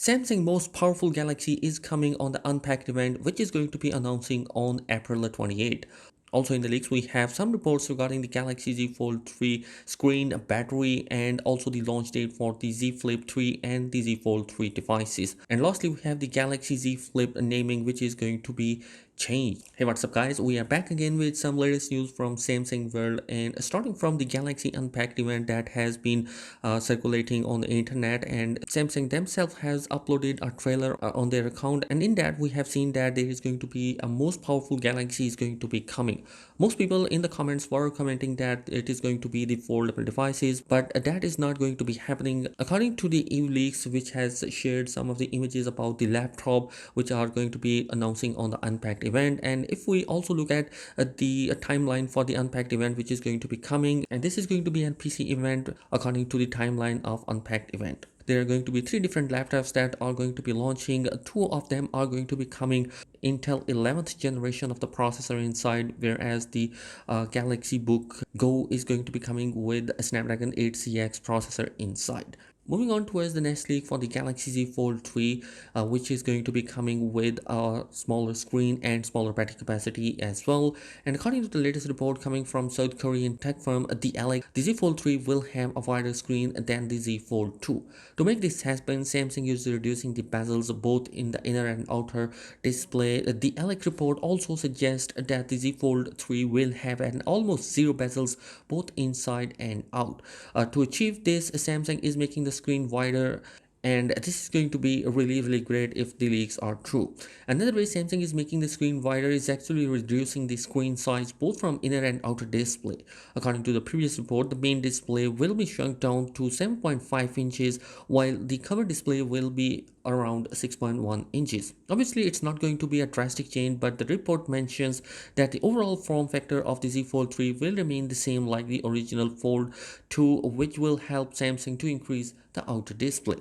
Samsung's most powerful Galaxy is coming on the Unpacked event, which is going to be announcing on April 28. Also in the leaks, we have some reports regarding the Galaxy Z Fold 3 screen, battery, and also the launch date for the Z Flip 3 and the Z Fold 3 devices. And lastly, we have the Galaxy Z Flip naming, which is going to be changed. Hey, what's up guys, we are back again with some latest news from Samsung world, and starting from the Galaxy Unpacked event that has been circulating on the internet, and Samsung themselves has uploaded a trailer on their account, and in that we have seen that there is going to be a most powerful Galaxy is going to be coming. Most people in the comments were commenting that it is going to be the foldable devices, but that is not going to be happening. According to the EU leaks, which has shared some of the images about the laptop which are going to be announcing on the Unpacked event, and if we also look at the timeline for the Unpacked event which is going to be coming, and this is going to be an PC event according to the timeline of Unpacked event. There are going to be three different laptops that are going to be launching. Two of them are going to be coming Intel 11th generation of the processor inside, whereas the Galaxy Book Go is going to be coming with a Snapdragon 8cx processor inside. Moving on towards the next leak for the Galaxy Z Fold 3, which is going to be coming with a smaller screen and smaller battery capacity as well. And according to the latest report coming from South Korean tech firm the Z Fold 3 will have a wider screen than the Z Fold 2. To make this happen, Samsung is reducing the bezels both in the inner and outer display. The Alec report also suggests that the Z Fold 3 will have an almost zero bezels both inside and out. To achieve this, Samsung is making the screen wider, and this is going to be really great if the leaks are true. Another way Samsung is making the screen wider is actually reducing the screen size both from inner and outer display. According to the previous report, the main display will be shrunk down to 7.5 inches while the cover display will be around 6.1 inches. Obviously it's not going to be a drastic change, but the report mentions that the overall form factor of the Z Fold 3 will remain the same like the original Fold 2, which will help Samsung to increase the outer display.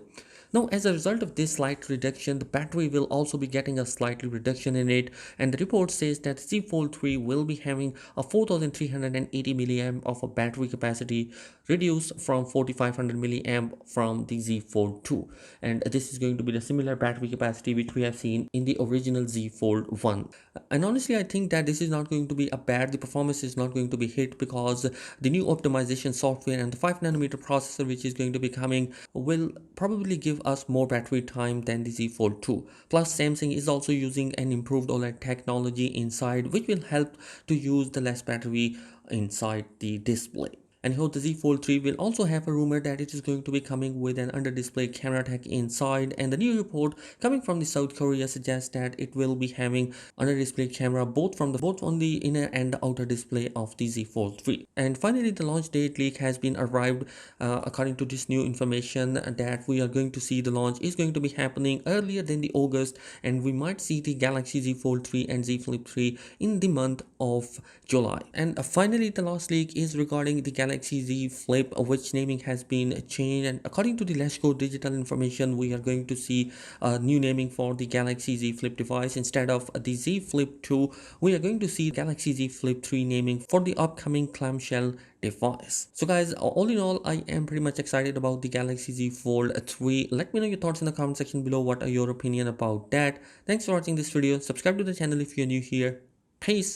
Now, as a result of this slight reduction, the battery will also be getting a slightly reduction in it, and the report says that Z Fold 3 will be having a 4380 milliamp of a battery capacity, reduced from 4500 milliamp from the Z Fold 2, and this is going to be the similar battery capacity which we have seen in the original Z Fold 1. And honestly, I think that this is not going to be a bad, the performance is not going to be hit, because the new optimization software and the 5nm processor which is going to be coming will probably give us more battery time than the Z Fold 2. Plus, Samsung is also using an improved OLED technology inside, which will help to use the less battery inside the display. And here the Z Fold 3 will also have a rumor that it is going to be coming with an under-display camera tech inside, and the new report coming from the South Korea suggests that it will be having under-display camera both on the inner and the outer display of the Z Fold 3. And finally, the launch date leak has been arrived. According to this new information, that we are going to see the launch is going to be happening earlier than the August, and we might see the Galaxy Z Fold 3 and Z Flip 3 in the month of July. And finally, the last leak is regarding the Galaxy Z Flip, which naming has been changed, and according to the Let's Go Digital information, we are going to see a new naming for the Galaxy Z Flip device. Instead of the Z Flip 2, we are going to see Galaxy Z Flip 3 naming for the upcoming clamshell device. So guys, all in all, I am pretty much excited about the Galaxy Z Fold 3. Let me know your thoughts in the comment section below. What are your opinion about that? Thanks for watching this video. Subscribe to the channel if you're new here. Peace.